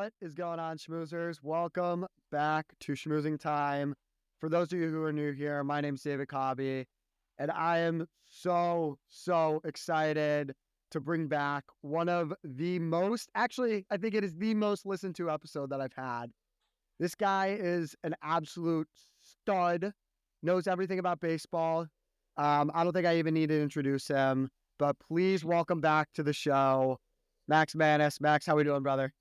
What is going on, schmoozers? Welcome back to Schmoozing Time. For those of you who are new here, my name's David Cobby, and I am so excited to bring back one of the most, actually, I think it is the most listened to episode that I've had. This guy is an absolute stud, knows everything about baseball. I don't think I even need to introduce him, but please welcome back to the show, Max Mannis. Max, how we doing, brother?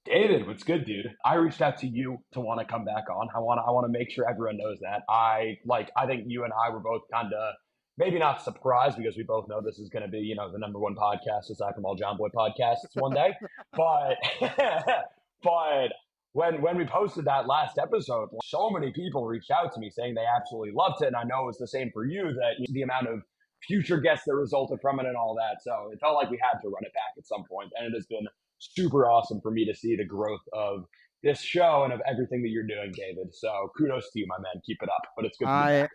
David, what's good, dude? I reached out to you to want to come back on. I want to make sure everyone knows that. I think you and I were both kind of maybe not surprised because we both know this is going to be, the number one podcast aside from all John Boy podcasts one day. But but when we posted that last episode, so many people reached out to me saying they absolutely loved it, and I know it's the same for you, that the amount of future guests that resulted from it and all that. So it felt like we had to run it back at some point, and it has been super awesome for me to see the growth of this show and of everything that you're doing, David. So kudos to you, my man. Keep it up. But it's good to be back.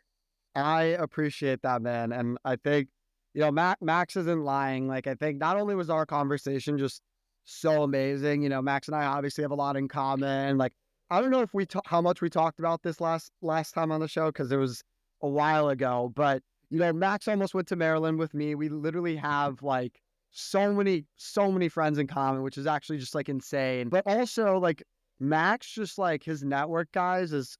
I appreciate that, man. And I think, Max isn't lying. Like, I think not only was our conversation just so amazing, Max and I obviously have a lot in common. Like, I don't know if how much we talked about this last time on the show, because it was a while ago, but Max almost went to Maryland with me. We literally have like so many friends in common, which is actually just like insane. But also like Max, just like his network, guys, is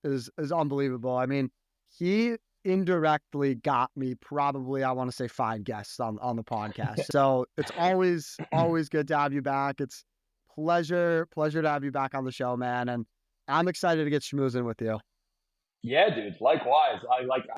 unbelievable. I mean, he indirectly got me probably, I want to say, 5 guests on the podcast. So it's always good to have you back. It's pleasure to have you back on the show, man. And I'm excited to get schmoozing with you. Yeah, dude. Likewise.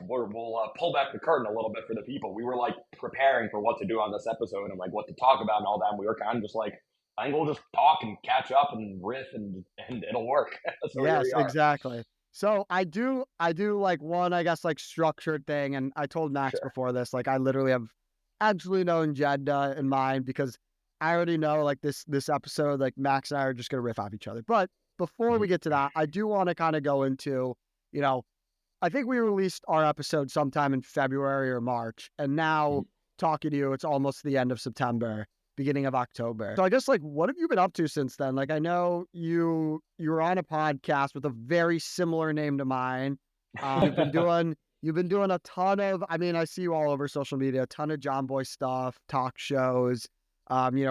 We'll pull back the curtain a little bit for the people. We were like preparing for what to do on this episode and like what to talk about and all that. And we were kind of just like, I think we'll just talk and catch up and riff and it'll work. So Yes, exactly. So I do like one, I guess, like structured thing. And I told Max Sure. before this, like I literally have absolutely no agenda in mind, because I already know like this episode, like Max and I are just gonna riff off each other. But before we get to that, I do want to kind of go into, I think we released our episode sometime in February or March, and now talking to you, it's almost the end of September, beginning of October. So I guess, like, what have you been up to since then? Like, I know you were on a podcast with a very similar name to mine. You've been doing a ton of, I mean, I see you all over social media, a ton of John Boy stuff, talk shows,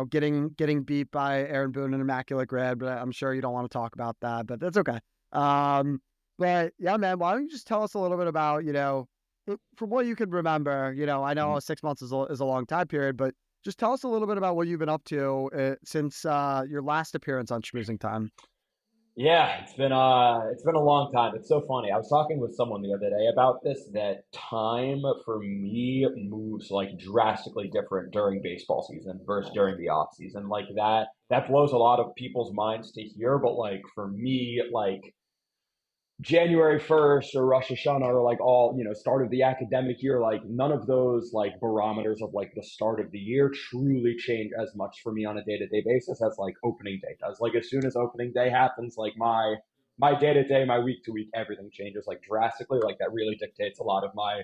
getting beat by Aaron Boone and Immaculate Grid, but I'm sure you don't want to talk about that, but that's okay. But yeah, man, why don't you just tell us a little bit about, from what you can remember, I know 6 months is a long time period, but just tell us a little bit about what you've been up to since your last appearance on Schmoozing Time. Yeah, it's been a long time. It's so funny. I was talking with someone the other day about this, that time for me moves like drastically different during baseball season versus during the off season. Like that blows a lot of people's minds to hear, but like for me, like January 1st or Rosh Hashanah or like all, start of the academic year, like none of those like barometers of like the start of the year truly change as much for me on a day-to-day basis as like opening day does. Like as soon as opening day happens, like my day-to-day, my week-to-week, everything changes like drastically. Like that really dictates a lot of my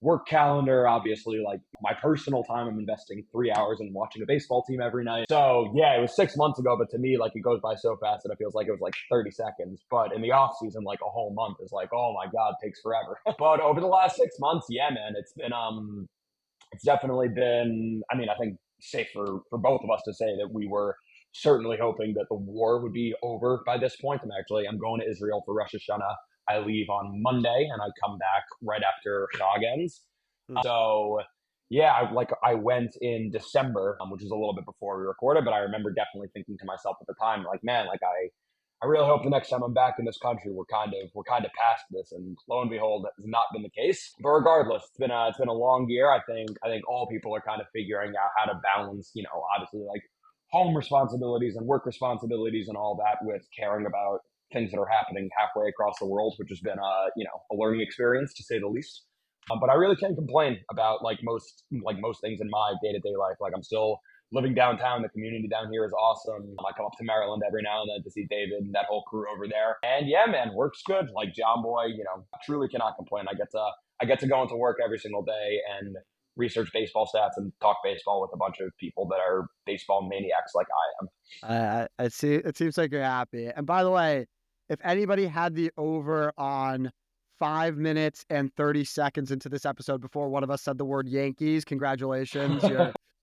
work calendar. Obviously, like my personal time, I'm investing 3 hours in watching a baseball team every night. So yeah, it was 6 months ago, but to me, like it goes by so fast that it feels like it was like 30 seconds. But in the off season, like a whole month is like, oh my God, takes forever. But over the last 6 months, yeah, man, it's definitely been, I mean, I think safe for both of us to say that we were certainly hoping that the war would be over by this point. I'm going to Israel for Rosh Hashanah. I leave on Monday and I come back right after Chag ends. So yeah, I went in December, which is a little bit before we recorded, but I remember definitely thinking to myself at the time, like, man, like I really hope the next time I'm back in this country, we're kind of past this. And lo and behold, that has not been the case. But regardless, it's been a long year. I think all people are kind of figuring out how to balance, obviously like home responsibilities and work responsibilities and all that with caring about things that are happening halfway across the world, which has been a learning experience to say the least. But I really can't complain about like most things in my day-to-day life. Like I'm still living downtown. The community down here is awesome. I come up to Maryland every now and then to see David and that whole crew over there. And yeah, man, work's good. Like John Boy, I truly cannot complain. I get to go into work every single day and research baseball stats and talk baseball with a bunch of people that are baseball maniacs like I am. I see. It seems like you're happy. And by the way, if anybody had the over on 5 minutes and 30 seconds into this episode before one of us said the word Yankees, congratulations.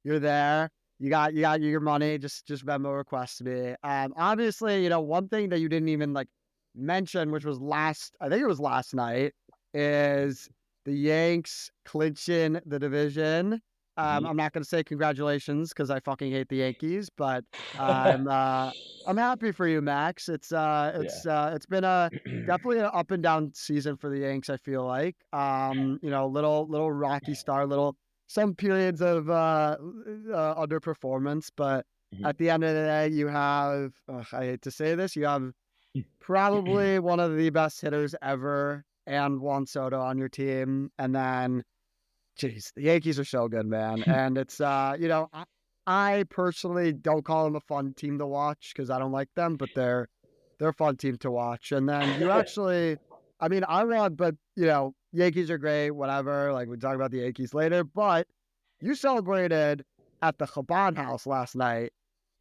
You're there. You got your money. Just Venmo request me. Obviously, one thing that you didn't even like mention, which was I think it was last night, is the Yanks clinching the division. I'm not going to say congratulations because I fucking hate the Yankees, but I'm I'm happy for you, Max. It's been a definitely an up and down season for the Yanks. I feel like little rocky start, little some periods of underperformance, but at the end of the day, you have I hate to say this, you have probably one of the best hitters ever and Juan Soto on your team, and then jeez, the Yankees are so good, man. And it's, I personally don't call them a fun team to watch because I don't like them, but they're a fun team to watch. And then you actually, I mean, I want, but Yankees are great, whatever. Like we talk about the Yankees later, but you celebrated at the Chabad house last night.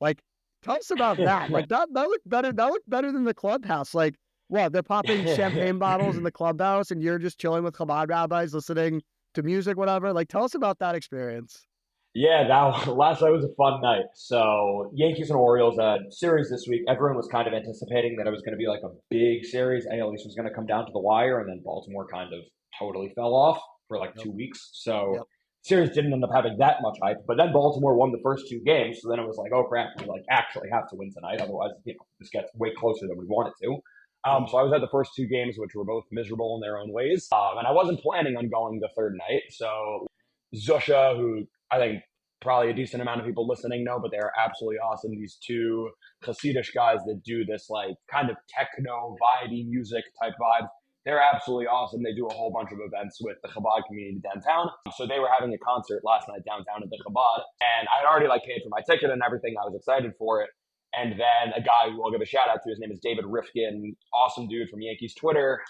Like, tell us about that. Like that looked better. That looked better than the clubhouse. Like, what? They're popping champagne bottles in the clubhouse, and you're just chilling with Chabad rabbis, listening to music, whatever. Like, tell us about that experience. Yeah, that last night was a fun night. So Yankees and Orioles series this week. Everyone was kind of anticipating that it was going to be like a big series. AL East was going to come down to the wire, and then Baltimore kind of totally fell off for like Yep. 2 weeks. So Yep. series didn't end up having that much hype. But then Baltimore won the first two games, so then it was like, oh crap, we like actually have to win tonight, otherwise this gets way closer than we want it to. Yep. So I was at the first two games, which were both miserable in their own ways, and I wasn't planning on going the third night. So Zusha, who I think probably a decent amount of people listening know, but they're absolutely awesome. These two Hasidish guys that do this like kind of techno vibey music type vibe. They're absolutely awesome. They do a whole bunch of events with the Chabad community downtown. So they were having a concert last night downtown at the Chabad, and I'd already like paid for my ticket and everything. I was excited for it. And then a guy who I'll give a shout out to, his name is David Rifkin, awesome dude from Yankees Twitter,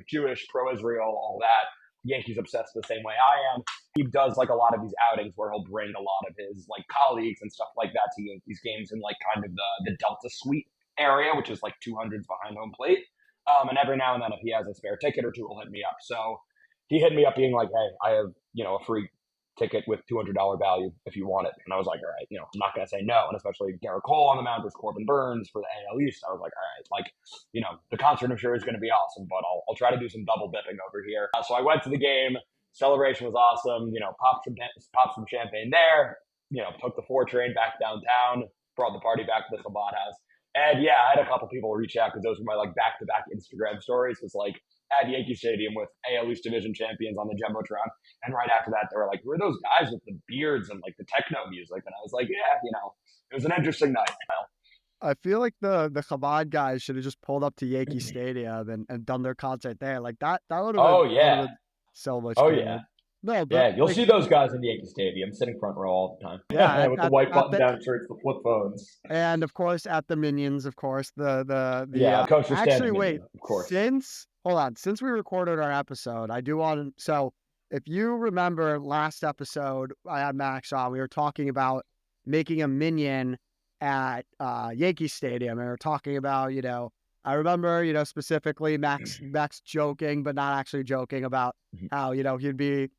Jewish, pro-Israel, all that. Yankees obsessed the same way I am. He does like a lot of these outings where he'll bring a lot of his like colleagues and stuff like that to Yankees games in like kind of the Delta Suite area, which is like 200s behind home plate. And every now and then, if he has a spare ticket or two, he'll hit me up. So he hit me up being like, "Hey, I have a free ticket with $200 value if you want it." And I was like, all right, I'm not going to say no. And especially Garrett Cole on the mound versus Corbin Burns for the AL East. I was like, all right, like, the concert I'm sure is going to be awesome, but I'll try to do some double dipping over here. So I went to the game. Celebration was awesome. Popped some champagne there. Took the 4 train back downtown, brought the party back to the Chabad house. And yeah, I had a couple people reach out because those were my like back-to-back Instagram stories. It's like at Yankee Stadium with AL East division champions on the Jumbotron. And right after that, they were like, who are those guys with the beards and like the techno music? And I was like, yeah, it was an interesting night. I feel like the Chabad guys should have just pulled up to Yankee Stadium and done their concert there. Like that would have Oh, been that would yeah. have been so much Oh, good. yeah. No, but Yeah, you'll like see those guys in Yankee Stadium sitting front row all the time. yeah, With the white button-down shirts, the flip phones. and of course at the Minions, of course Yeah, kosher actually standing wait minion, of course. since we recorded our episode, I do want to if you remember last episode I had Max on, we were talking about making a minion at Yankee Stadium, and we were talking about I remember specifically Max joking but not actually joking about how he would be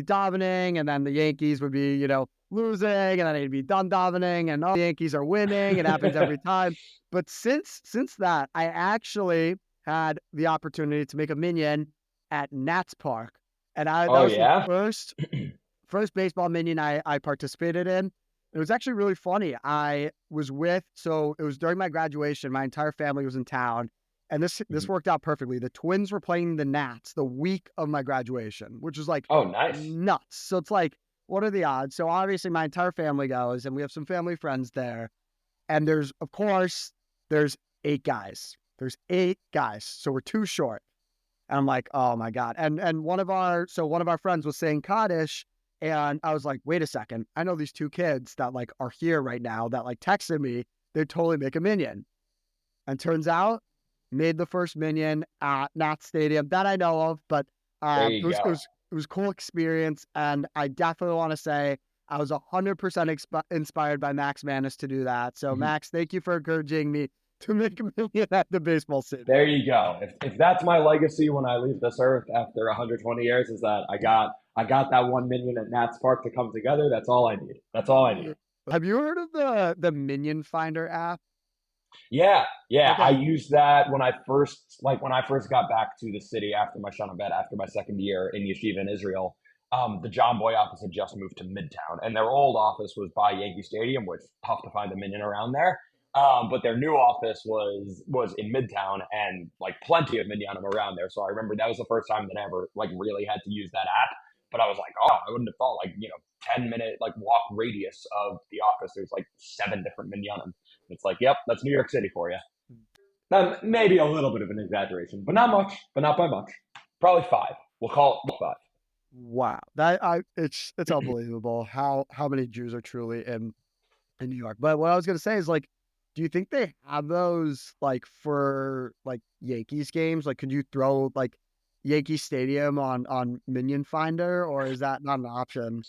davening, and then the Yankees would be losing, and then he'd be done davening, and all the Yankees are winning. It happens every time. But since that, I actually had the opportunity to make a minion at Nats Park, and that was yeah? the first baseball minion I participated in. It was actually really funny. It was during my graduation. My entire family was in town, and this worked out perfectly. The Twins were playing the Nats the week of my graduation, which was like Oh, nice. nuts. So it's like, what are the odds? So obviously my entire family goes, and we have some family friends there. And there's 8 guys. There's 8 guys. So we're 2 short. And I'm like, oh my God. And one of our friends was saying Kaddish, and I was like, wait a second. I know these 2 kids that like are here right now that like texted me. They'd totally make a minion. And turns out, made the first minion at Nats Stadium that I know of, but There you go. It was a cool experience, and I definitely want to say I was 100% inspired by Max Mannis to do that. So, Mhm. Max, thank you for encouraging me to make a million at the baseball stadium. There you go. If that's my legacy when I leave this earth after 120 years, is that I got that 1 million at Nats Park to come together. That's all I need. That's all I need. Have you heard of the Minion Finder app? Yeah, yeah. I Okay. used that when I first got back to the city after my shana bet after my second year in yeshiva in Israel. The John Boy office had just moved to Midtown, and their old office was by Yankee Stadium, which tough to find a minion around there. But their new office was in Midtown, and like plenty of minyanim around there. So I remember that was the first time that I ever like really had to use that app. But I was like, oh, I wouldn't have thought 10-minute like walk radius of the office. There's like 7 different minyanim. It's like, yep, that's New York City for you. Maybe a little bit of an exaggeration, but not much, but not by much. Probably five. We'll call it five. Wow. It's unbelievable how many Jews are truly in New York. But what I was gonna say is like, do you think they have those like for like Yankees games? Like, could you throw like Yankee Stadium on Minion Finder, or is that not an option?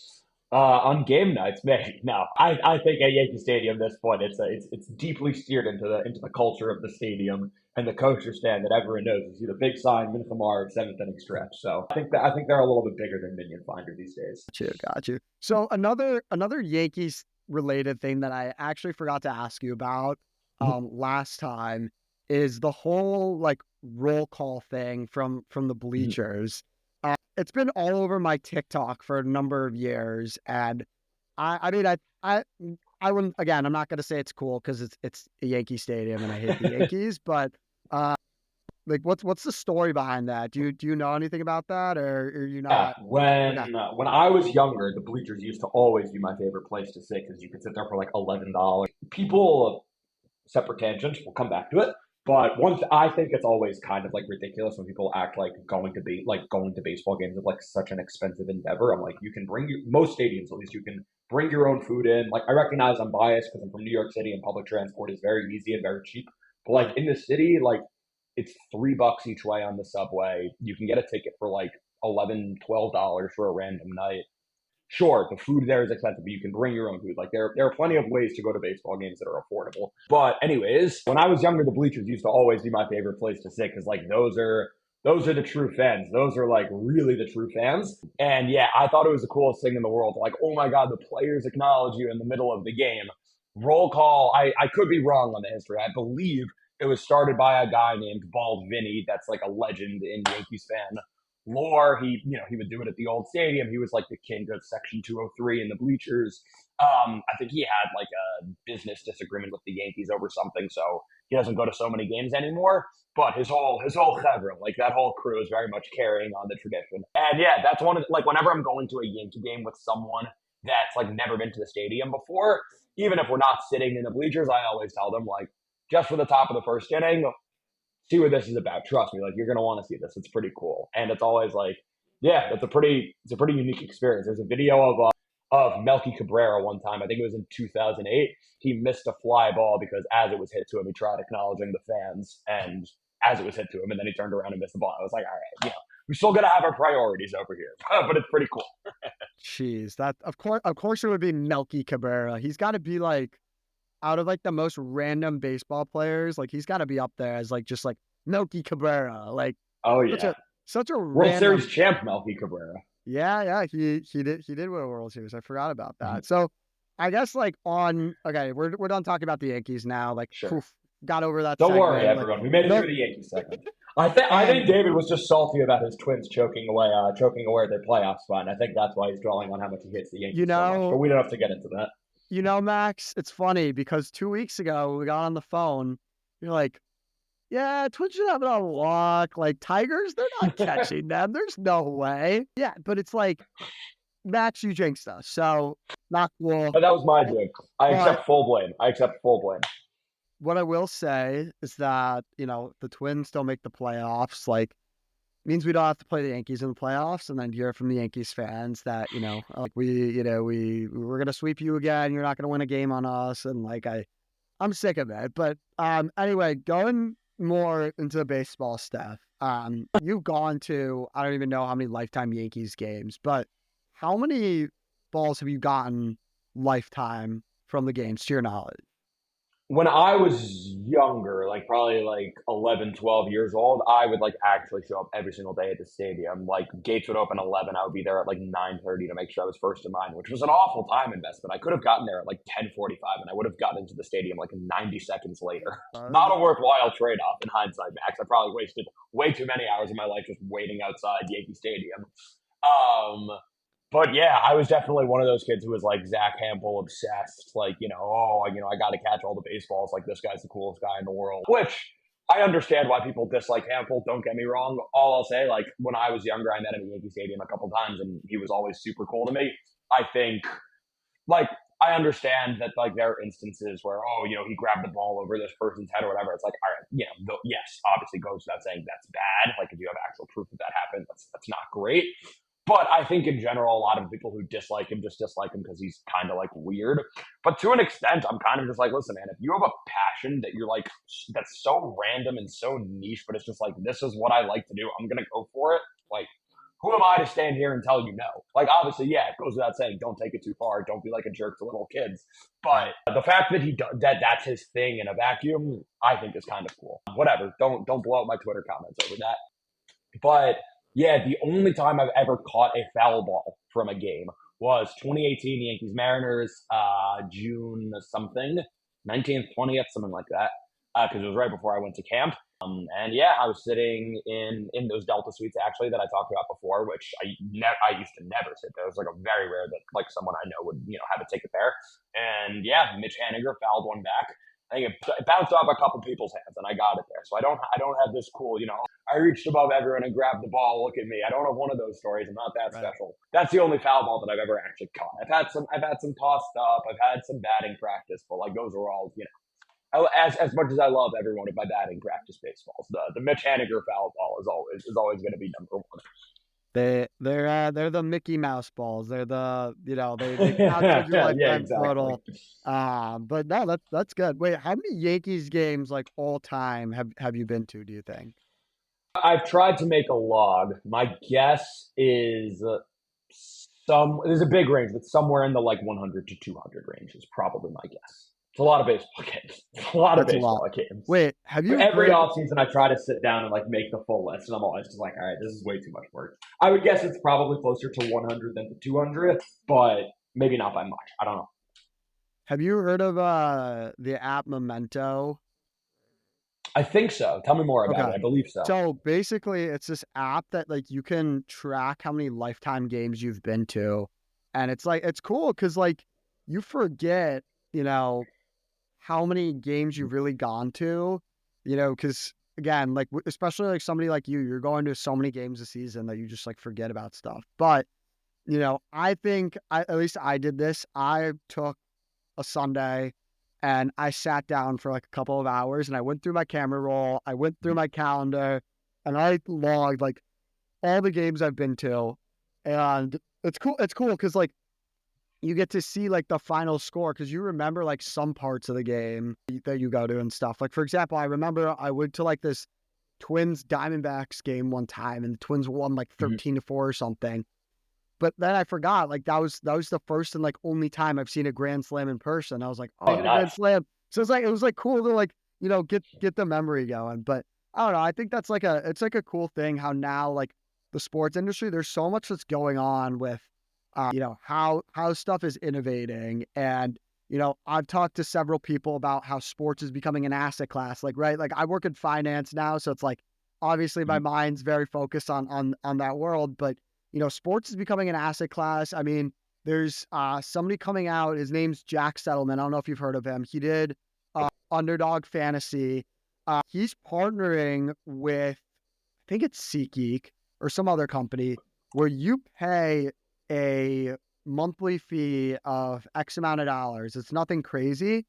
On game nights, maybe no. I think at Yankee Stadium, at this point, it's deeply steered into the culture of the stadium and the coaster stand that everyone knows. You see the big sign, Minchamar, seventh inning stretch. So I think they're a little bit bigger than Minion Finder these days. Got you. So another Yankees related thing that I actually forgot to ask you about last time is the whole like roll call thing from the bleachers. It's been all over my TikTok for a number of years, and I mean I wouldn't, again, I'm not gonna say it's cool because it's a Yankee Stadium and I hate the Yankees, but like what's the story behind that? Do you know anything about that, or are you Yeah, not? Okay. when I was younger, the bleachers used to always be my favorite place to sit because you could sit there for like $11. People, separate tangent, we'll come back to it. But I think it's always kind of like ridiculous when people act like going to baseball games is like such an expensive endeavor. I'm like, you can most stadiums at least you can bring your own food in. Like I recognize I'm biased because I'm from New York City and public transport is very easy and very cheap. But like Right. in the city, like it's $3 each way on the subway. You can get a ticket for like 11, $12 for a random night. Sure, the food there is expensive, but you can bring your own food. Like there are plenty of ways to go to baseball games that are affordable. But anyways, when I was younger, the bleachers used to always be my favorite place to sit because like those are the true fans. Those are like really the true fans. And yeah, I thought it was the coolest thing in the world. Like, oh my God, the players acknowledge you in the middle of the game. Roll call. I could be wrong on the history. I believe it was started by a guy named Bald Vinny. That's like a legend in Yankees fan lore. He would do it at the old stadium. He was like the king of Section 203 in the bleachers. I think he had like a business disagreement with the Yankees over something, so he doesn't go to so many games anymore. But his whole chevra, like that whole crew, is very much carrying on the tradition. And yeah, that's one of like whenever I'm going to a Yankee game with someone that's like never been to the stadium before, even if we're not sitting in the bleachers, I always tell them like just for the top of the first inning, see what this is about. Trust me, like you're gonna want to see this. It's pretty cool, and it's always like, yeah, it's a pretty unique experience. There's a video of Melky Cabrera one time. I think it was in 2008. He missed a fly ball because as it was hit to him, he tried acknowledging the fans, and as it was hit to him, and then he turned around and missed the ball. I was like, all right, we still gotta have our priorities over here, but it's pretty cool. Jeez, that of course it would be Melky Cabrera. He's got to be like out of like the most random baseball players. Like he's got to be up there as like just like Melky Cabrera. Like Oh such yeah, a such a World random. Series champ Melky Cabrera. Yeah, he did win a World Series. I forgot about Mhm. that. So I guess like on okay, we're done talking about the Yankees now. Like, Sure. oof, got over that Don't worry, segment. Like, everyone. We made it no, through the Yankees segment. I think and David was just salty about his Twins choking away their playoff spot. And I think that's why he's dwelling on how much he hates the you Yankees so much. But know, we don't have to get into that. Max, it's funny because 2 weeks ago we got on the phone. You're like, yeah, Twins should have it on lock. Like Tigers, they're not catching them. There's no way. Yeah, but it's like Max, you jinxed us. So not cool. But that was my doing. I But accept full blame. I accept full blame. what I will say is that, the Twins don't make the playoffs. Like, means we don't have to play the Yankees in the playoffs, and then hear from the Yankees fans that, like we're gonna sweep you again. You're not gonna win a game on us. And like I'm sick of it. But anyway, going more into the baseball stuff. You've gone to, I don't even know how many lifetime Yankees games, but how many balls have you gotten lifetime from the games to your knowledge? When I was younger, like probably like 11, 12 years old, I would like actually show up every single day at the stadium. Like gates would open 11, I would be there at like 9:30 to make sure I was first in line, which was an awful time investment. I could have gotten there at like 10:45 and I would have gotten into the stadium like 90 seconds later. Not a worthwhile trade-off in hindsight, Max. I probably wasted way too many hours of my life just waiting outside Yankee Stadium. Um, but yeah, I was definitely one of those kids who was like Zach Hampel obsessed. Like, I got to catch all the baseballs. Like, this guy's the coolest guy in the world. Which I understand why people dislike Hampel. Don't get me wrong. All I'll say, like, when I was younger, I met him at Yankee Stadium a couple times, and he was always super cool to me. I think, like, I understand that like there are instances where he grabbed the ball over this person's head or whatever. It's like, all right, yes, obviously goes without saying that's bad. Like if you have actual proof that happened, that's not great. But I think in general, a lot of people who dislike him just dislike him because he's kind of like weird. But to an extent, I'm kind of just like, listen, man, if you have a passion that you're like, that's so random and so niche, but it's just like, this is what I like to do, I'm going to go for it. Like, who am I to stand here and tell you no? Like, obviously, yeah, it goes without saying, don't take it too far. Don't be like a jerk to little kids. But the fact that that's his thing in a vacuum, I think is kind of cool. Whatever. Don't blow up my Twitter comments over that. But yeah, the only time I've ever caught a foul ball from a game was 2018 Yankees Mariners, June something, 19th, 20th, something like that, because it was right before I went to camp. And yeah, I was sitting in those Delta suites actually that I talked about before, which I used to never sit there. It was like a very rare that like someone I know would have a ticket there. And yeah, Mitch Haniger fouled one back. I think it bounced off a couple people's hands, and I got it there. So I don't have this cool, I reached above everyone and grabbed the ball. Look at me. I don't have one of those stories. I'm not that special. That's the only foul ball that I've ever actually caught. I've had some tossed up. I've had some batting practice, but like those are all, as much as I love every one of my batting practice baseballs, the Mitch Haniger foul ball is always going to be number one. They're the Mickey Mouse balls. They're the they captured your lifetime total. But no, that's good. Wait, how many Yankees games like all time have you been to? Do you think? I've tried to make a log. My guess is there's a big range, but somewhere in the like 100 to 200 range is probably my guess. It's a lot of baseball games. It's a lot of baseball games. Wait, have you every offseason I try to sit down and like make the full list, and I'm always just like, all right, this is way too much work. I would guess it's probably closer to 100 than to 200, but maybe not by much. I don't know. Have you heard of the app Memento? I think so. Tell me more about it. I believe so. So basically, it's this app that like you can track how many lifetime games you've been to, and it's like it's cool because like you forget, how many games you've really gone to, because again, like especially like somebody like you're going to so many games a season that you just like forget about stuff. But I think at least I did this. I took a Sunday and I sat down for like a couple of hours and I went through my camera roll. I went through my calendar and I logged like all the games I've been to. And it's cool. It's cool because like you get to see like the final score because you remember like some parts of the game that you go to and stuff. Like, for example, I remember I went to like this Twins Diamondbacks game one time and the Twins won like 13-4 or something. But then I forgot, like that was the first and like only time I've seen a grand slam in person. I was like, oh, nice. Grand slam. So it was like cool to like, get the memory going. But I don't know. I think that's it's like a cool thing how now like the sports industry, there's so much that's going on with, how stuff is innovating. And, I've talked to several people about how sports is becoming an asset class. Like, right. Like I work in finance now. So it's like, obviously my mind's very focused on that world, but sports is becoming an asset class. I mean, there's somebody coming out. His name's Jack Settleman. I don't know if you've heard of him. He did Underdog Fantasy. He's partnering with, I think it's SeatGeek or some other company, where you pay a monthly fee of X amount of dollars. It's nothing crazy.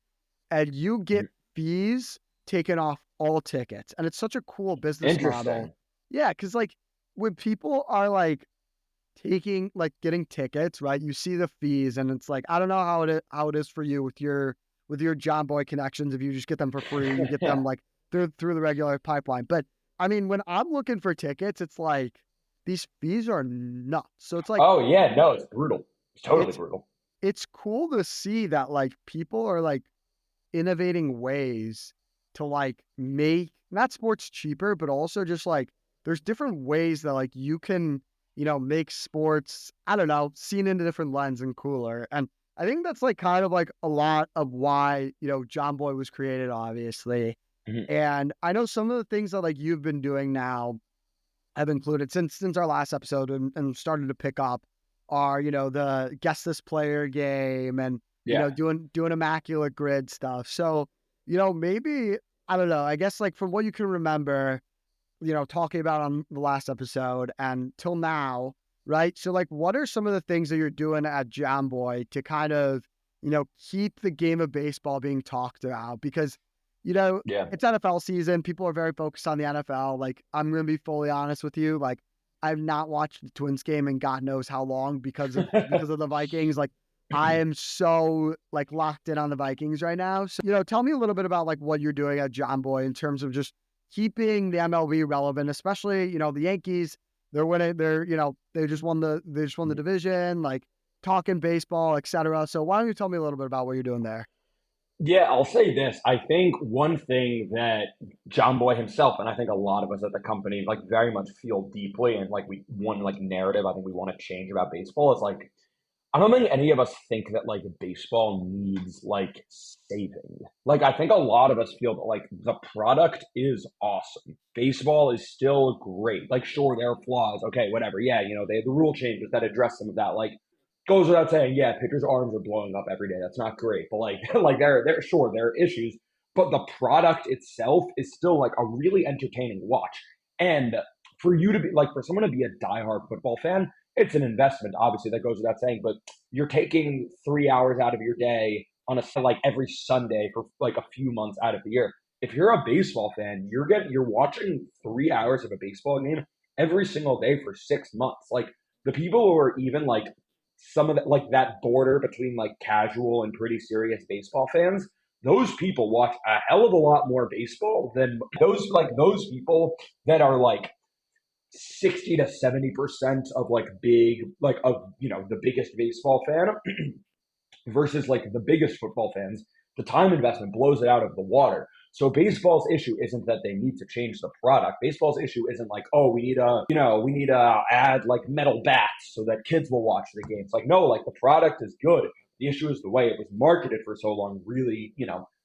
And you get fees taken off all tickets. And it's such a cool business model. Yeah, because like when people are like, getting tickets, right? You see the fees and it's like, I don't know how it is for you with your John Boy connections. If you just get them for free, you get them like through the regular pipeline. But I mean, when I'm looking for tickets, it's like these fees are nuts. So it's like Oh yeah, no, it's brutal. It's totally it's brutal. it's cool to see that like people are like innovating ways to like make not sports cheaper, but also just like there's different ways that like you can, make sports, I don't know, seen in a different lens and cooler. And I think that's like kind of like a lot of why, John Boy was created, obviously. Mhm. And I know some of the things that like you've been doing now have included since our last episode and started to pick up are, the guess this player game and, Yeah. doing immaculate grid stuff. So, maybe, I don't know, I guess like from what you can remember, talking about on the last episode and till now, right? So like what are some of the things that you're doing at Jamboy to kind of, keep the game of baseball being talked about? Because, you know, Yeah. it's NFL season. People are very focused on the NFL. Like, I'm gonna be fully honest with you. Like, I've not watched the Twins game in God knows how long because of the Vikings. Like, I am so like locked in on the Vikings right now. So, tell me a little bit about like what you're doing at John Boy in terms of just keeping the MLB relevant, especially, the Yankees. They're winning, they just won the division, like talking baseball, etc. So why don't you tell me a little bit about what you're doing there? Yeah, I'll say this. I think one thing that John Boy himself, and I think a lot of us at the company, like very much feel deeply, and like one like narrative I think we want to change about baseball is like I don't think any of us think that like baseball needs like saving. Like I think a lot of us feel that like the product is awesome. Baseball is still great. Like sure there are flaws. Okay, whatever. Yeah, they have the rule changes that address some of that. Like goes without saying, yeah, pitchers' arms are blowing up every day. That's not great. But like like there sure there are issues, but the product itself is still like a really entertaining watch. And for you to be like for someone to be a diehard football fan, it's an investment, obviously, that goes without saying, but you're taking 3 hours out of your day on like every Sunday for like a few months out of the year. If you're a baseball fan, you're watching 3 hours of a baseball game every single day for 6 months. Like the people who are even like some of that like that border between like casual and pretty serious baseball fans, those people watch a hell of a lot more baseball than those people that are like 60 to 70% of like big like of the biggest baseball fan versus like the biggest football fans. The time investment blows it out of the water. So baseball's issue isn't that they need to change the product. Baseball's issue isn't like, oh, we need to add like metal bats so that kids will watch the games. Like no, like the product is good. The issue is the way it was marketed for so long really,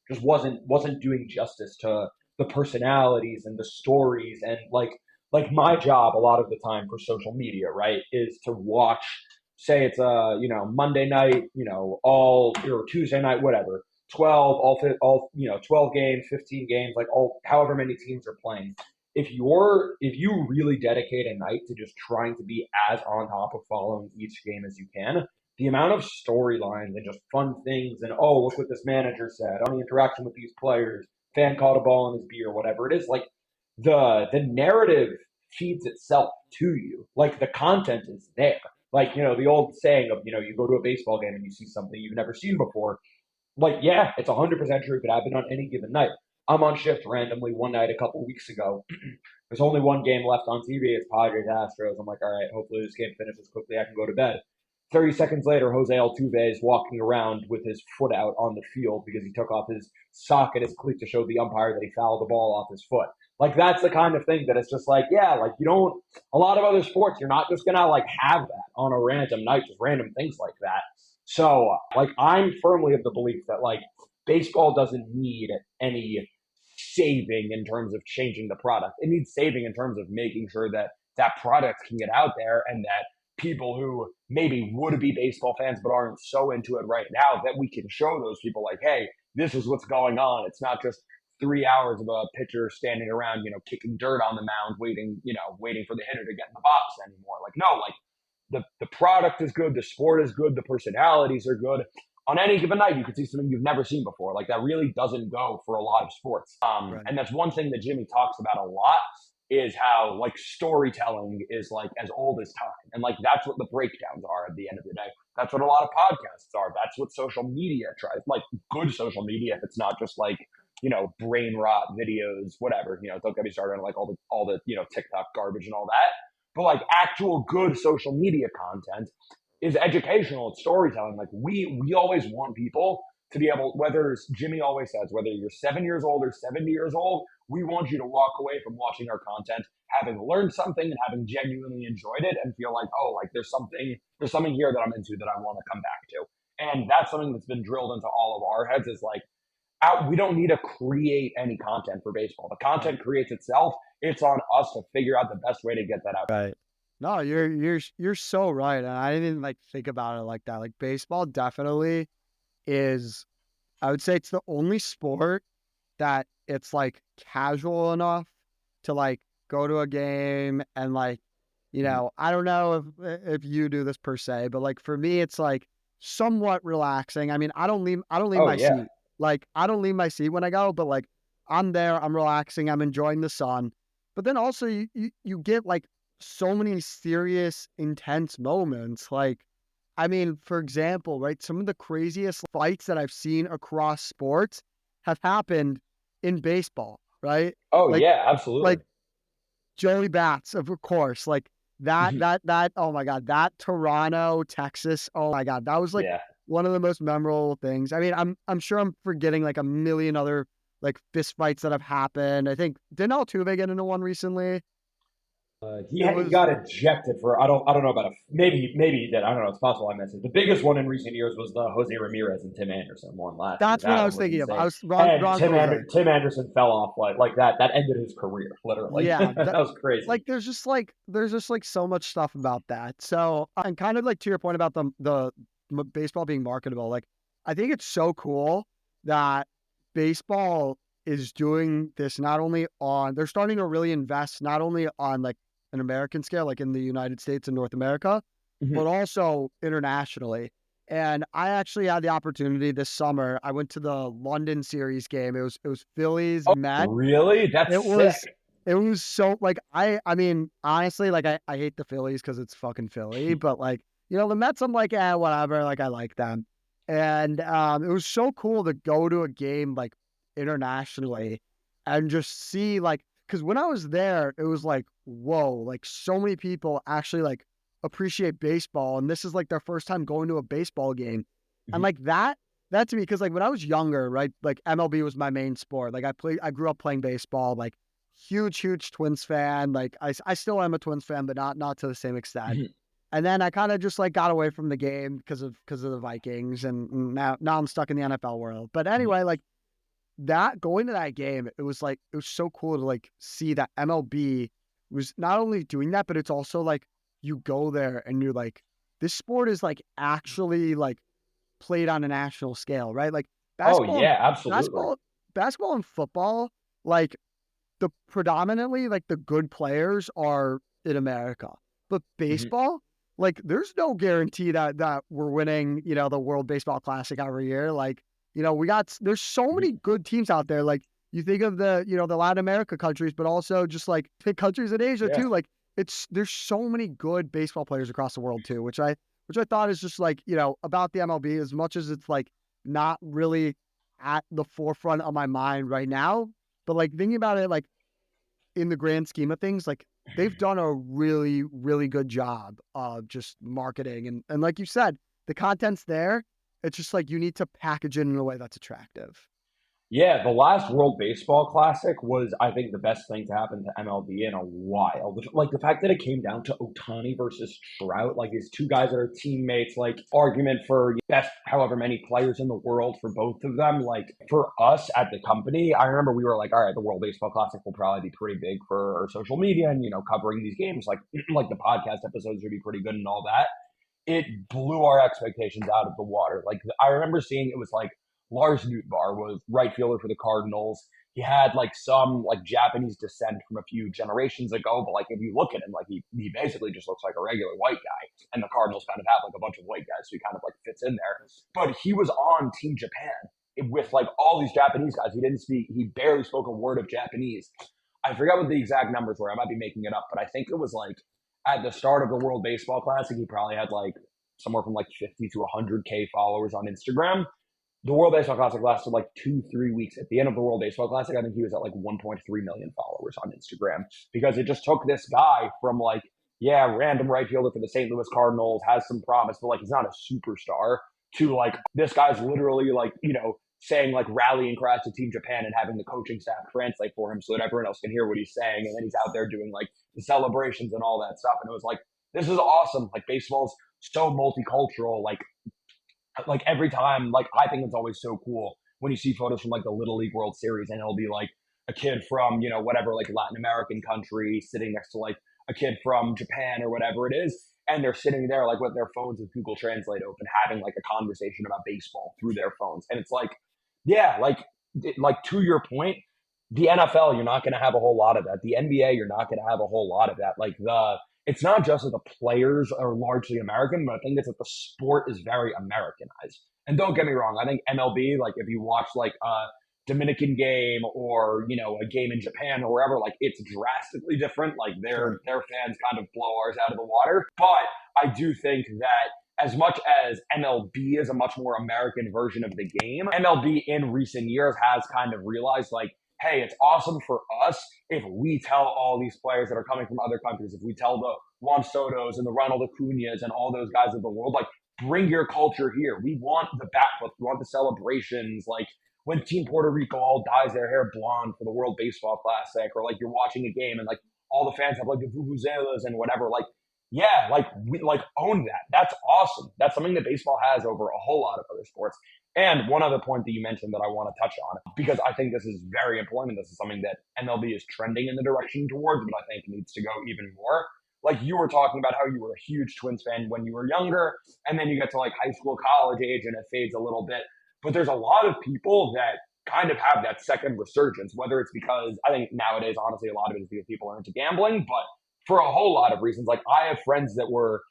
just wasn't doing justice to the personalities and the stories and like my job a lot of the time for social media, right, is to watch. Say it's a Monday night, all or Tuesday night, whatever. 12 games, 15 games, like all however many teams are playing. If you really dedicate a night to just trying to be as on top of following each game as you can, the amount of storylines and just fun things and oh look what this manager said on the interaction with these players, fan caught a ball in his beer, whatever it is, like the narrative feeds itself to you. Like the content is there. Like, the old saying of, you go to a baseball game and you see something you've never seen before. Like, yeah, it's 100% true. It could happen on any given night. I'm on shift randomly one night a couple of weeks ago. There's only one game left on TV. It's Padres Astros. I'm like, all right, hopefully this game finishes quickly. I can go to bed. 30 seconds later, Jose Altuve is walking around with his foot out on the field because he took off his sock and his cleat to show the umpire that he fouled the ball off his foot. Like, that's the kind of thing that it's just like, yeah, like you don't, a lot of other sports, you're not just going to like have that on a random night, just random things like that. So, like, I'm firmly of the belief that like baseball doesn't need any saving in terms of changing the product. It needs saving in terms of making sure that that product can get out there and that people who maybe would be baseball fans but aren't so into it right now, that we can show those people like, hey, this is what's going on. It's not just 3 hours of a pitcher standing around, kicking dirt on the mound, waiting for the hitter to get in the box anymore. Like, no, like the product is good, the sport is good, the personalities are good. On any given night, you could see something you've never seen before. Like that really doesn't go for a lot of sports. Right. And that's one thing that Jimmy talks about a lot is how like storytelling is like as old as time. And like that's what the breakdowns are at the end of the day. That's what a lot of podcasts are. That's what social media tries. Like good social media, if it's not just like brain rot videos, whatever. Don't get me started on like all the TikTok garbage and all that. But like actual good social media content is educational, it's storytelling. Like we always want people to be able, whether Jimmy always says, whether you're 7 years old or 70 years old, we want you to walk away from watching our content having learned something and having genuinely enjoyed it and feel like, oh, like there's something here that I'm into that I want to come back to. And that's something that's been drilled into all of our heads is like, we don't need to create any content for baseball. The content creates itself. It's on us to figure out the best way to get that out. Right. No, you're so right. And I didn't like think about it like that. Like baseball definitely is, I would say it's the only sport that it's like casual enough to like go to a game and like, I don't know if you do this per se, but like for me, it's like somewhat relaxing. I mean, I don't leave Oh my yeah. seat. Like I don't leave my seat when I go, but like I'm there, I'm relaxing, I'm enjoying the sun. But then also you get like so many serious, intense moments. Like, I mean, for example, right, some of the craziest fights that I've seen across sports have happened in baseball, right? Oh Like yeah, absolutely. like Joey Bats, of course, like that. Oh my God, that Toronto, Texas. Oh my God, that was like Yeah. one of the most memorable things. I mean, I'm sure I'm forgetting like a million other like fist fights that have happened. I think didn't Altuve get into one recently? It He was got ejected for I don't know about maybe he did. I don't know. It's possible I missed it. The biggest one in recent years was the Jose Ramirez and Tim Anderson one last year. that's what That I one was was thinking of. I insane. was wrong. And Wrong Jose. Tim Anderson fell off like that. That ended his career literally. Yeah, That that was crazy. like there's just like so much stuff about that. So and kind of like to your point about the baseball being marketable, like I think it's so cool that baseball is doing this not only on they're starting to really invest not only on like an American scale, like in the United States and North America, but Mhm. also internationally. And I actually had the opportunity this summer. I went to the London series game. It was Phillies Oh, Met. really? That's It was sick. it was so like I mean, honestly, like I hate the Phillies because it's fucking Philly, but like, the Mets, I'm like, whatever, like I like them. And it was so cool to go to a game like internationally and just see like because when I was there, it was like, whoa, like so many people actually like appreciate baseball. And this is like their first time going to a baseball game. And Mhm. like that to me, because like when I was younger, right, like MLB was my main sport. Like I grew up playing baseball, like huge Twins fan. Like I still am a Twins fan, but not to the same extent. Mhm. And then I kind of just like got away from the game because of the Vikings, and now I'm stuck in the NFL world. But Mhm. anyway, like that going to that game, it was so cool to like see that MLB was not only doing that, but it's also like you go there and you're like, this sport is like actually like played on a national scale, right? Like Oh basketball and yeah, absolutely. basketball, basketball and football, like the predominantly like the good players are in America. But Mhm. baseball, like there's no guarantee that we're winning, the World Baseball Classic every year. Like, there's so Mhm. many good teams out there. Like you think of the Latin America countries, but also just like the countries in Asia Yeah. too. Like there's so many good baseball players across the world too, which I thought is just like, about the MLB as much as it's like not really at the forefront of my mind right now. But like thinking about it, like in the grand scheme of things, like they've done a really, really good job of just marketing. And like you said, the content's there. It's just like you need to package it in a way that's attractive. Yeah, the last World Baseball Classic was, I think, the best thing to happen to MLB in a while. Like the fact that it came down to Otani versus Trout, like these two guys that are teammates, like argument for best however many players in the world for both of them. Like for us at the company, I remember we were like, all right, the World Baseball Classic will probably be pretty big for our social media and covering these games. Like like the podcast episodes would be pretty good and all that. It blew our expectations out of the water. Like I remember seeing it was like Lars Nootbaar was right fielder for the Cardinals. He had like some like Japanese descent from a few generations ago, but like if you look at him, like he basically just looks like a regular white guy. And the Cardinals kind of have like a bunch of white guys, so he kind of like fits in there. But he was on Team Japan with like all these Japanese guys. He barely spoke a word of Japanese. I forgot what the exact numbers were. I might be making it up, but I think it was like at the start of the World Baseball Classic, he probably had like somewhere from like 50 to 100K followers on Instagram. the World Baseball Classic lasted like 2, 3 weeks. At the end of the World Baseball Classic, I think he was at like 1.3 million followers on Instagram because it just took this guy from like, yeah, random right fielder for the St. Louis Cardinals, has some promise, but like he's not a superstar, to like this guy's literally like, saying like rallying cries to Team Japan and having the coaching staff translate for him so that everyone else can hear what he's saying. And then he's out there doing like the celebrations and all that stuff. And it was like, this is awesome. Like baseball's so multicultural. Like every time, like I think it's always so cool when you see photos from like the Little League World Series and it'll be like a kid from, whatever, like Latin American country sitting next to like a kid from Japan or whatever it is. And they're sitting there like with their phones with Google Translate open, having like a conversation about baseball through their phones. And it's like, yeah, like to your point, the NFL, you're not going to have a whole lot of that. The NBA, you're not going to have a whole lot of that. It's not just that the players are largely American, but I think it's that the sport is very Americanized. And don't get me wrong, I think MLB, like if you watch like a Dominican game or a game in Japan or wherever, like it's drastically different. Like their fans kind of blow ours out of the water. But I do think that as much as MLB is a much more American version of the game, MLB in recent years has kind of realized like, hey, it's awesome for us if we tell all these players that are coming from other countries, if we tell the Juan Sotos and the Ronald Acuñas and all those guys of the world, like, bring your culture here. We want the backflip. We want the celebrations. Like, when Team Puerto Rico all dyes their hair blonde for the World Baseball Classic, or like you're watching a game and like all the fans have like the vuvuzelas and whatever. Like, yeah, like we like own that. That's awesome. That's something that baseball has over a whole lot of other sports. And one other point that you mentioned that I want to touch on, because I think this is very important. This is something that MLB is trending in the direction towards, but I think needs to go even more. Like you were talking about how you were a huge Twins fan when you were younger, and then you get to like high school, college age, and it fades a little bit. But there's a lot of people that kind of have that second resurgence, whether it's because I think nowadays, honestly, a lot of it is because people are into gambling, but for a whole lot of reasons. Like I have friends that were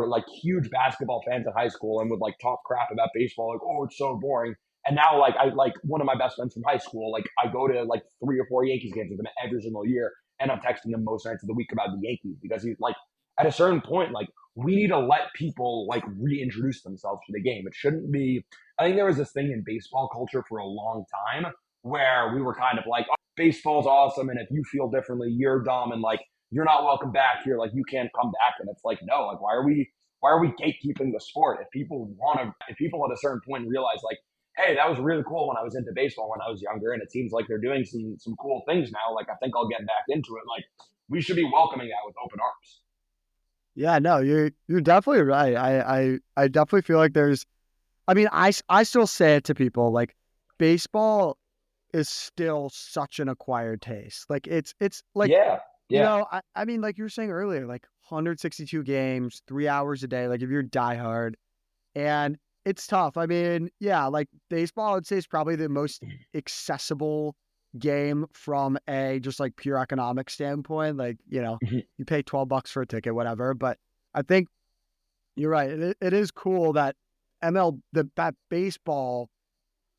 like huge basketball fans in high school and would like talk crap about baseball, like, oh, it's so boring. And now like I like one of my best friends from high school, like I go to like 3 or 4 Yankees games with him every single year. And I'm texting him most nights of the week about the Yankees because he's like, at a certain point, like we need to let people like reintroduce themselves to the game. It shouldn't be, I think there was this thing in baseball culture for a long time where we were kind of like, oh, baseball's awesome. And if you feel differently, you're dumb. And like, you're not welcome back here. Like you can't come back. And it's like, no, like why are we gatekeeping the sport? If people at a certain point realize like, hey, that was really cool when I was into baseball when I was younger, and it seems like they're doing some cool things now. Like I think I'll get back into it. Like we should be welcoming that with open arms. Yeah, no, you're definitely right. I definitely feel like there's, I mean, I still say it to people like baseball is still such an acquired taste. Like it's like, Yeah, yeah. I mean, like you were saying earlier, like 162 games, 3 hours a day. Like if you're diehard, and it's tough. I mean, yeah, like baseball, I would say is probably the most accessible game from a just like pure economic standpoint. Like, you pay $12 for a ticket, whatever. But I think you're right. It is cool that that baseball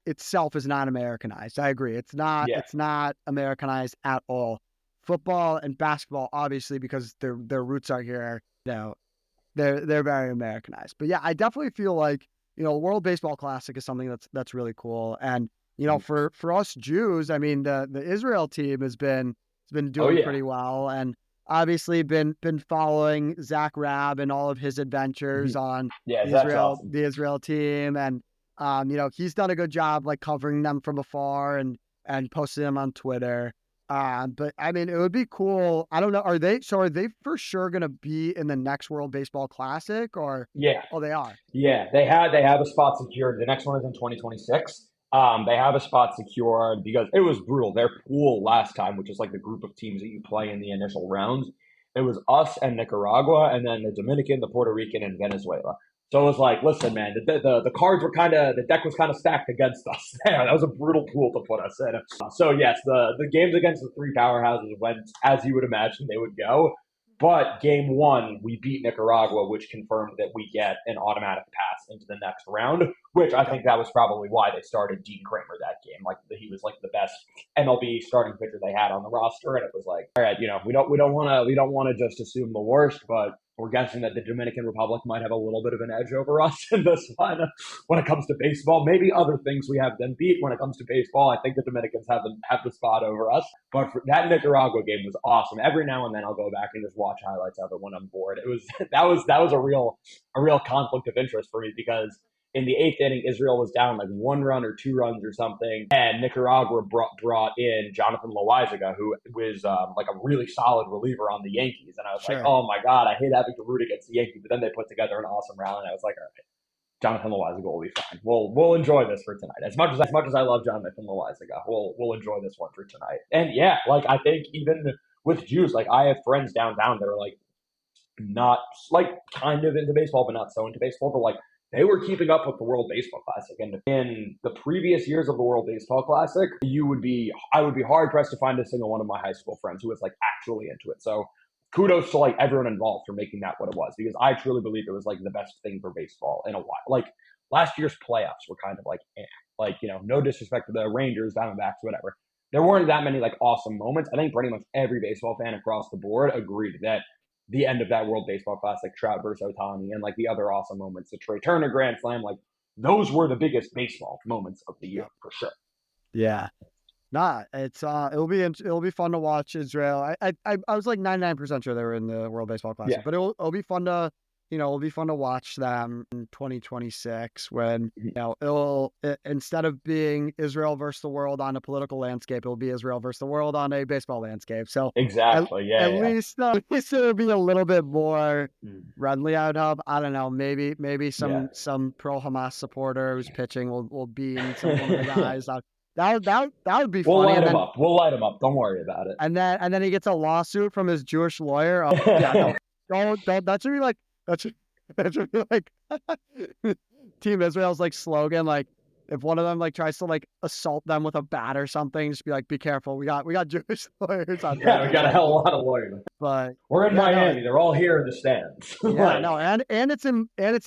itself is not Americanized. I agree. Yeah. It's not Americanized at all. Football and basketball, obviously, because their roots are here, they're very Americanized. But yeah, I definitely feel like, World Baseball Classic is something that's really cool. And, for us Jews, I mean, the Israel team has been Oh doing yeah. pretty well, and obviously been following Zach Rabb and all of his adventures on Yeah, Zach's awesome. the Israel team. And, he's done a good job like covering them from afar and posting them on Twitter. But I mean, it would be cool. I don't know. Are they for sure going to be in the next World Baseball Classic, or? Yeah. Oh, they are. Yeah, they have a spot secured. The next one is in 2026. They have a spot secured because it was brutal. Their pool last time, which is like the group of teams that you play in the initial rounds, it was us and Nicaragua, and then the Dominican, the Puerto Rican, and Venezuela. So it was like, listen, man, the cards were the deck was kind of stacked against us. There, that was a brutal pool to put us in. So yes, the games against the three powerhouses went as you would imagine they would go. But game one, we beat Nicaragua, which confirmed that we get an automatic pass into the next round, which I Yep. think that was probably why they started Dean Kramer that game. Like he was like the best MLB starting pitcher they had on the roster, and it was like, all right, we don't want to just assume the worst, but we're guessing that the Dominican Republic might have a little bit of an edge over us in this one when it comes to baseball. Maybe other things we have them beat when it comes to baseball. I think the Dominicans have the spot over us. But that Nicaragua game was awesome. Every now and then I'll go back and just watch highlights of it when I'm bored. It was that was a real conflict of interest for me because in the eighth inning, Israel was down like 1 run or 2 runs or something, and Nicaragua brought in Jonathan Loaizaga, who was like a really solid reliever on the Yankees. And I was like, Sure. oh my god, I hate having to root against the Yankees. But then they put together an awesome rally, and I was like, all right, Jonathan Loaizaga will be fine. We'll enjoy this for tonight. As much as I love Jonathan Loaizaga, we'll enjoy this one for tonight. And yeah, like I think even with Jews, like I have friends downtown that are like not like kind of into baseball, but not so into baseball. But like they were keeping up with the World Baseball Classic, and in the previous years of the World Baseball Classic, I would be hard pressed to find a single one of my high school friends who was like actually into it. So kudos to like everyone involved for making that what it was, because I truly believe it was like the best thing for baseball in a while. Like last year's playoffs were kind of like, like no disrespect to the Rangers, Diamondbacks, whatever. There weren't that many like awesome moments. I think pretty much every baseball fan across the board agreed that the end of that World Baseball Classic, Trout versus Otani, and like the other awesome moments, the Trey Turner Grand Slam, like those were the biggest baseball moments of the year Yep. for sure. Yeah. Nah, it's it'll be fun to watch Israel. I was like 99% sure they were in the World Baseball Yeah, Classic, but it'll be fun to it'll be fun to watch them in 2026 when instead of being Israel versus the world on a political landscape, it'll be Israel versus the world on a baseball landscape. So at, exactly. Yeah, at yeah. least it'll be a little bit more Mm. friendly. I would hope. I don't know. Maybe Yeah. some pro Hamas supporter who's pitching will beam one of the guys. That would be We'll funny. light And him then up. We'll light him up. Don't worry about it. and then he gets a lawsuit from his Jewish lawyer. Oh, yeah, don't. That should be like that should that should be like Team Israel's like slogan. Like if one of them like tries to like assault them with a bat or something, just be like, be careful. We got Jewish lawyers on Yeah, deck we or got a hell of a something. lot of lawyers. But We're in yeah, no, Miami. They're all here in the stands. yeah, Like, no, and it's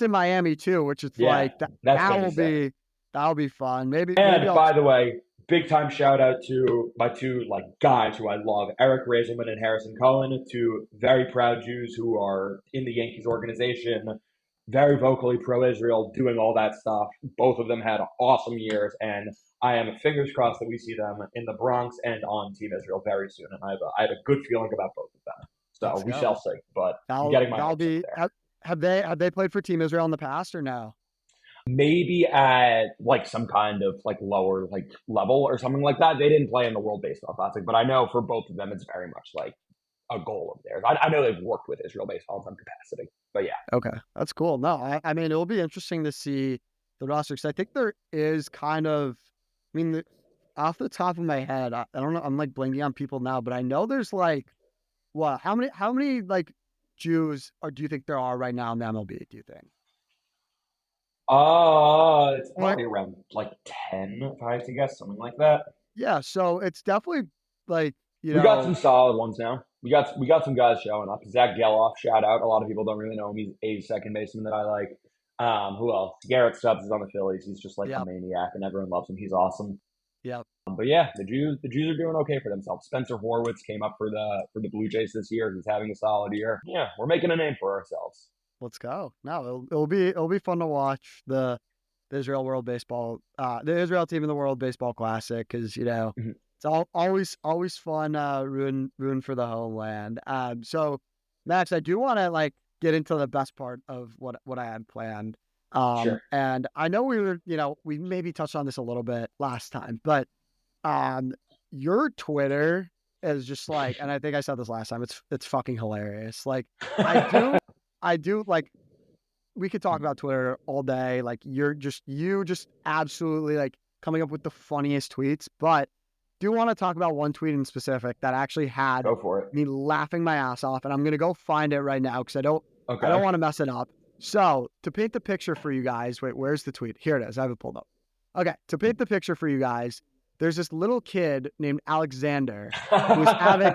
in Miami too, which is yeah, like that's gonna be sick. that'll be fun. Maybe And I'll by the way, big time shout out to my two like guys who I love, Eric Razelman and Harrison Cohen, two very proud Jews who are in the Yankees organization, very vocally pro-Israel, doing all that stuff. Both of them had awesome years, and I am fingers crossed that we see them in the Bronx and on Team Israel very soon. And I have a good feeling about both of them. So let's we shall go. see. But I'm getting my That'll hopes up be. there. Have they played for Team Israel in the past or no? Maybe at like some kind of like lower like level or something like that. They didn't play in the World Baseball Classic, but I know for both of them, it's very much like a goal of theirs. I know they've worked with Israel baseball in some capacity, but yeah, Okay, that's cool. No, I mean it'll be interesting to see the roster because I think there is kind of. I mean, off the top of my head, I don't know. I'm like blanking on people now, but I know there's like what? How many like Jews or do you think there are right now in the MLB? Do you think? it's Like, probably around like 10, if I had to guess, something like that. yeah, so it's definitely like We got some solid ones now. We got some guys showing up. Zach Geloff, shout out. A lot of people don't really know him. He's a second baseman that I like. Who else? Garrett Stubbs is on the Phillies. He's just like a Yep, maniac, and everyone loves him. He's awesome. yep. But yeah, the Jews are doing okay for themselves. Spencer Horwitz came up for the Blue Jays this year. He's having a solid year. Yeah, we're making a name for ourselves. Let's go. No, it'll be fun to watch the Israel World Baseball the Israel team in the World Baseball Classic because it's always fun rooting for the homeland. So Max, I do want to like get into the best part of what I had planned. Sure. And I know we maybe touched on this a little bit last time, but your Twitter is just like, and I think I said this last time, it's fucking hilarious. Like I do like we could talk about Twitter all day. Like you just absolutely like coming up with the funniest tweets, but do want to talk about one tweet in specific that actually had Go for it. me laughing my ass off, and I'm gonna go find it right now because I don't Okay. want to mess it up. So to paint the picture for you guys, wait, where's the tweet? Here it is. I have it pulled up. Okay, to paint the picture for you guys, there's this little kid named Alexander who's having.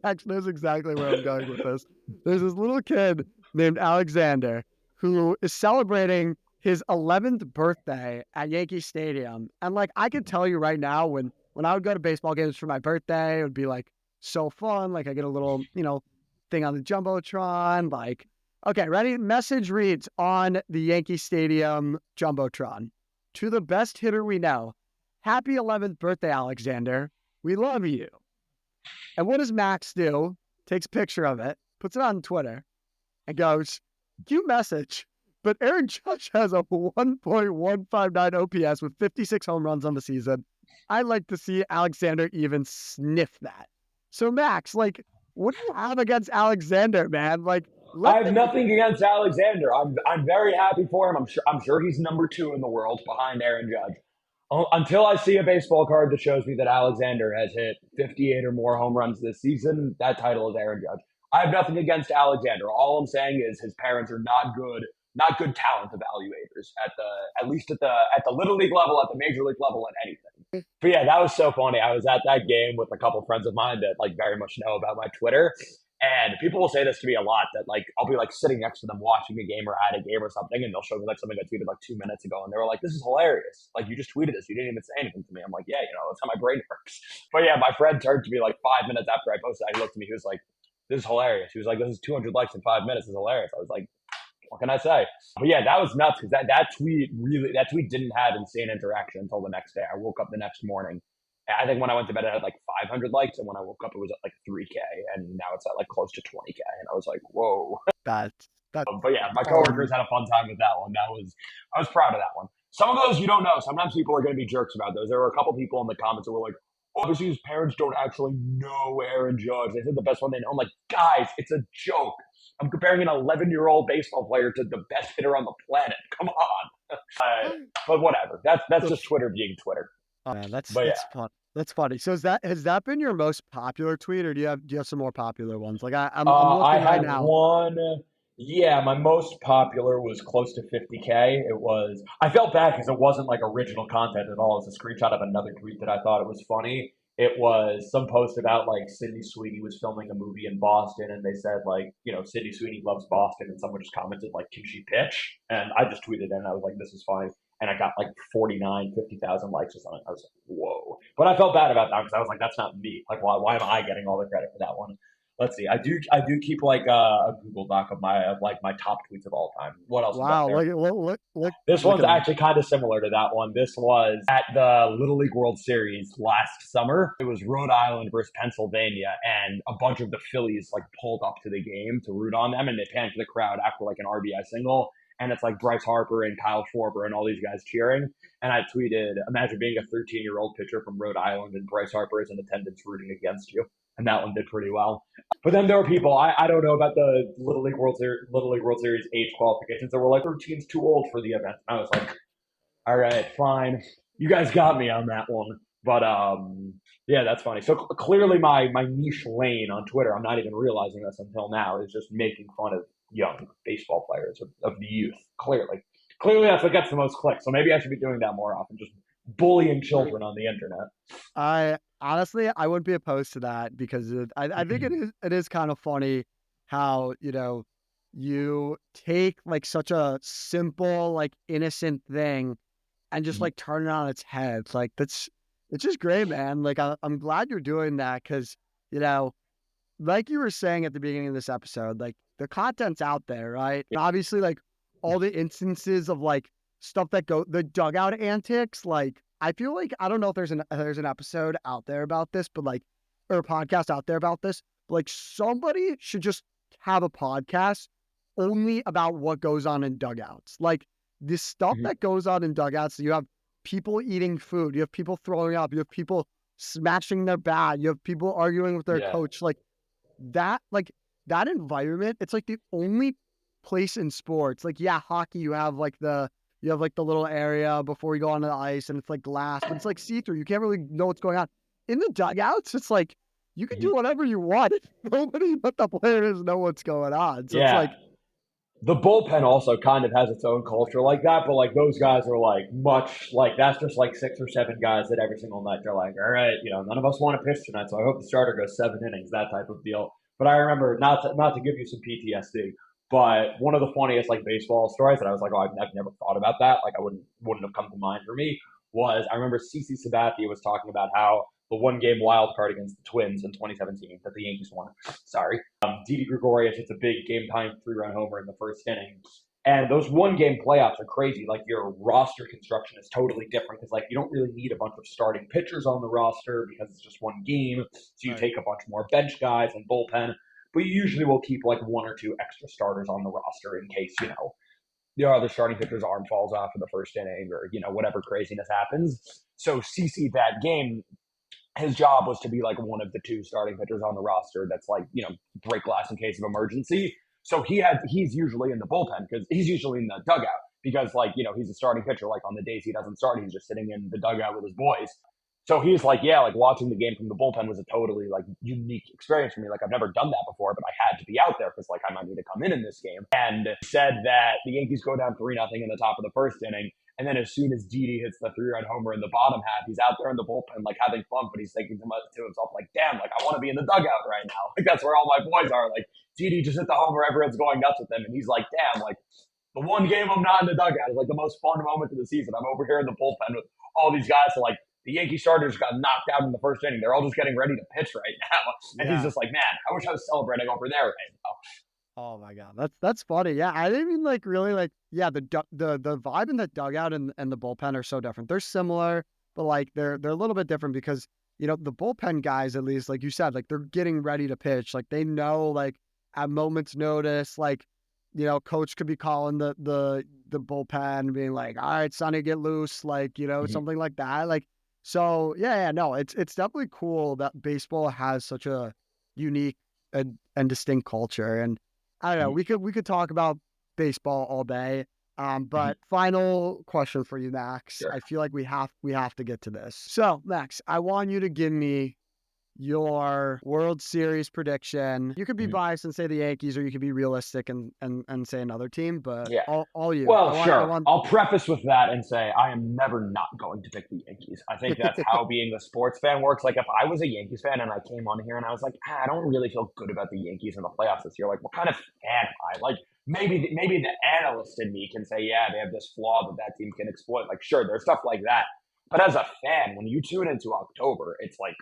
Max knows exactly where I'm going with this. There's this little kid named Alexander who is celebrating his 11th birthday at Yankee Stadium. And like, I can tell you right now, when I would go to baseball games for my birthday, it would be like so fun. Like I get a little, thing on the Jumbotron. Like, okay, ready? Message reads on the Yankee Stadium Jumbotron. To the best hitter we know, happy 11th birthday, Alexander. We love you. And what does Max do? Takes a picture of it, puts it on Twitter, and goes, cute message. But Aaron Judge has a 1.159 OPS with 56 home runs on the season. I'd like to see Alexander even sniff that. So, Max, like, what do you have against Alexander, man? Like, I let have the nothing against Alexander. I'm very happy for him. I'm sure he's number two in the world behind Aaron Judge. Until I see a baseball card that shows me that Alexander has hit 58 or more home runs this season, that title is Aaron Judge. I have nothing against Alexander. All I'm saying is his parents are not good talent evaluators at least at the little league level, at the major league level, at anything. But yeah, that was so funny. I was at that game with a couple friends of mine that like very much know about my Twitter. And people will say this to me a lot that like I'll be like sitting next to them watching a game or at a game or something, and they'll show me like something I tweeted like 2 minutes ago, and they were like, "This is hilarious! Like you just tweeted this, you didn't even say anything to me." I'm like, "Yeah, that's how my brain works." But yeah, my friend turned to me like 5 minutes after I posted. He looked at me, he was like, "This is hilarious." He was like, "This is 200 likes in 5 minutes. This is hilarious." I was like, what can I say? But yeah, that was nuts because that tweet didn't have insane interaction until the next day. I woke up the next morning. I think when I went to bed, it had like 500 likes, and when I woke up, it was at like 3K, and now it's at like close to 20K, and I was like, whoa. that. But yeah, my coworkers had a fun time with that one. I was proud of that one. Some of those you don't know. Sometimes people are going to be jerks about those. There were a couple people in the comments that were like, obviously his parents don't actually know Aaron Judge. They said the best one they know. I'm like, guys, it's a joke. I'm comparing an 11-year-old baseball player to the best hitter on the planet. Come on. But whatever. That's just Twitter being Twitter. Oh, man, But that's fun. That's funny. So has that been your most popular tweet, or do you have some more popular ones? Like I'm I looking right had now. one. Yeah, my most popular was close to 50K. I felt bad because it wasn't like original content at all. It was a screenshot of another tweet that I thought it was funny. It was some post about like Sydney Sweeney was filming a movie in Boston, and they said like, Sydney Sweeney loves Boston, and someone just commented like, can she pitch? And I just tweeted it, and I was like, this is funny. And I got like 50,000 likes or something. I was like, whoa. But I felt bad about that because I was like, that's not me. Like, why am I getting all the credit for that one? Let's see. I do keep like a Google Doc of my top tweets of all time. What else is up Wow, there? This look one's at them. actually kind of similar to that one. This was at the Little League World Series last summer. It was Rhode Island versus Pennsylvania, and a bunch of the Phillies like pulled up to the game to root on them, and they panned to the crowd after like an RBI single, and it's like Bryce Harper and Kyle Schwarber and all these guys cheering. And I tweeted, imagine being a 13-year-old pitcher from Rhode Island and Bryce Harper is in attendance rooting against you. And that one did pretty well. But then there were people, I don't know about the Little League World Series age qualifications that were like, our team's too old for the event. And I was like, all right, fine. You guys got me on that one. But yeah, that's funny. So clearly my niche lane on Twitter, I'm not even realizing this until now, is just making fun of young baseball players of the youth. Clearly that's what gets the most clicks. So maybe I should be doing that more often, just bullying children on the internet. I honestly, I wouldn't be opposed to that because I think it is kind of funny how, you take like such a simple, like innocent thing and just like turn it on its head. Like it's just great, man. Like I'm glad you're doing that because, like you were saying at the beginning of this episode, like the content's out there, right? And obviously, like all the instances of like stuff that go the dugout antics, like I feel like I don't know if there's an episode out there about this, but like or a podcast out there about this, but like somebody should just have a podcast only about what goes on in dugouts. Like the stuff that goes on in dugouts, you have people eating food, you have people throwing up, you have people smashing their bat, you have people arguing with their coach, like that environment, it's like the only place in sports. Like, yeah, hockey, you have like the little area before you go onto the ice and it's like glass, but it's like see-through. You can't really know what's going on. In the dugouts, it's like you can do whatever you want. Nobody but the players know what's going on. So it's like the bullpen also kind of has its own culture like that, but like those guys are like much like that's just like 6 or 7 guys that every single night they're like, all right, none of us want to pitch tonight, so I hope the starter goes 7 innings, that type of deal. But I remember not to give you some PTSD, but one of the funniest like baseball stories that I was like, oh, I've never thought about that. Like I wouldn't have come to mind for me was I remember CC Sabathia was talking about how the one game wild card against the Twins in 2017 that the Yankees won. Sorry. Didi Gregorius hits a big game time 3-run homer in the first inning. And those one game playoffs are crazy. Like your roster construction is totally different because like you don't really need a bunch of starting pitchers on the roster because it's just one game. So you take a bunch more bench guys and bullpen, but you usually will keep like one or two extra starters on the roster in case, your other starting pitcher's arm falls off in the first inning or, whatever craziness happens. So CC that game, his job was to be like one of the two starting pitchers on the roster that's like, break glass in case of emergency. So he's usually in the bullpen because he's usually in the dugout because like, he's a starting pitcher. Like on the days he doesn't start, he's just sitting in the dugout with his boys. So he's like, yeah, like watching the game from the bullpen was a totally like unique experience for me. Like I've never done that before, but I had to be out there because like I might need to come in this game. And said that the Yankees go down 3-0 in the top of the first inning. And then as soon as Didi hits the 3-run homer in the bottom half, he's out there in the bullpen, like having fun, but he's thinking to himself, like, damn, like I want to be in the dugout right now. Like that's where all my boys are. Like Didi just hit the homer, everyone's going nuts with him. And he's like, damn, like the one game I'm not in the dugout is like the most fun moment of the season. I'm over here in the bullpen with all these guys. So like the Yankee starters got knocked out in the first inning. They're all just getting ready to pitch right now. And he's just like, man, I wish I was celebrating over there right now. Oh my God. That's funny. Yeah. I didn't even like really like, yeah, the vibe in the dugout and the bullpen are so different. They're similar, but like they're a little bit different because, the bullpen guys, at least, like you said, like they're getting ready to pitch. Like they know, like at moment's notice, like, coach could be calling the bullpen being like, all right, Sonny, get loose. Like, something like that. Like, so yeah, no, it's definitely cool that baseball has such a unique and distinct culture. And I don't know, we could talk about baseball all day. But final question for you, Max. Sure. I feel like we have to get to this. So, Max, I want you to give me your World Series prediction. You could be biased and say the Yankees, or you could be realistic and say another team, but yeah. all you. Well, sure. I'll preface with that and say I am never not going to pick the Yankees. I think that's how being a sports fan works. Like if I was a Yankees fan and I came on here and I was like, I don't really feel good about the Yankees in the playoffs this year. Like, what kind of fan am I? Like, maybe the analyst in me can say, yeah, they have this flaw that team can exploit. Like, sure, there's stuff like that. But as a fan, when you tune into October, it's like,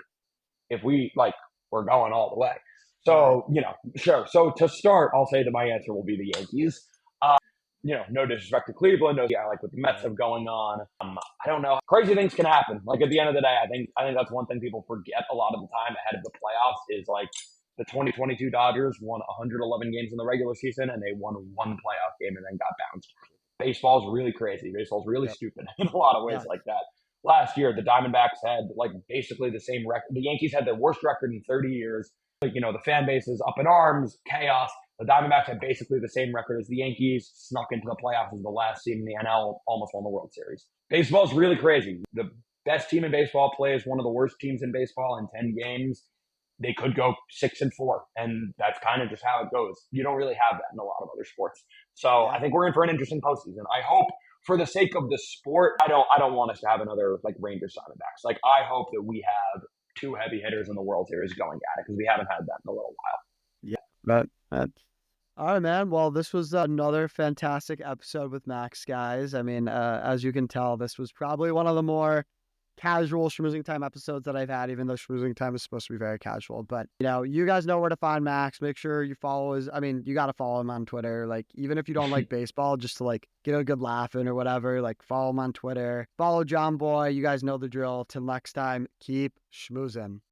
if we're going all the way. So, sure. So to start, I'll say that my answer will be the Yankees. No disrespect to Cleveland. Like what the Mets have going on. I don't know. Crazy things can happen. Like at the end of the day, I think that's one thing people forget a lot of the time ahead of the playoffs is like the 2022 Dodgers won 111 games in the regular season and they won one playoff game and then got bounced. Baseball's really crazy. Baseball's really stupid in a lot of ways like that. Last year, the Diamondbacks had like basically the same record. The Yankees had their worst record in 30 years. Like, the fan base is up in arms, chaos. The Diamondbacks had basically the same record as the Yankees, snuck into the playoffs as the last team in the NL, almost won the World Series. Baseball's really crazy. The best team in baseball plays one of the worst teams in baseball in 10 games. They could go 6-4, and that's kind of just how it goes. You don't really have that in a lot of other sports. So I think we're in for an interesting postseason. I hope, for the sake of the sport, I don't want us to have another like Rangers Diamondbacks. Like I hope that we have two heavy hitters in the World Series going at it because we haven't had that in a little while. Yeah, that's all right, man. Well, this was another fantastic episode with Max, guys. I mean, as you can tell, this was probably one of the more casual Schmoozing Time episodes that I've had, even though Schmoozing Time is supposed to be very casual. But, you guys know where to find Max. Make sure you follow you got to follow him on Twitter. Like, even if you don't like baseball, just to like get a good laugh in or whatever, like follow him on Twitter. Follow John Boy. You guys know the drill. Till next time, keep schmoozing.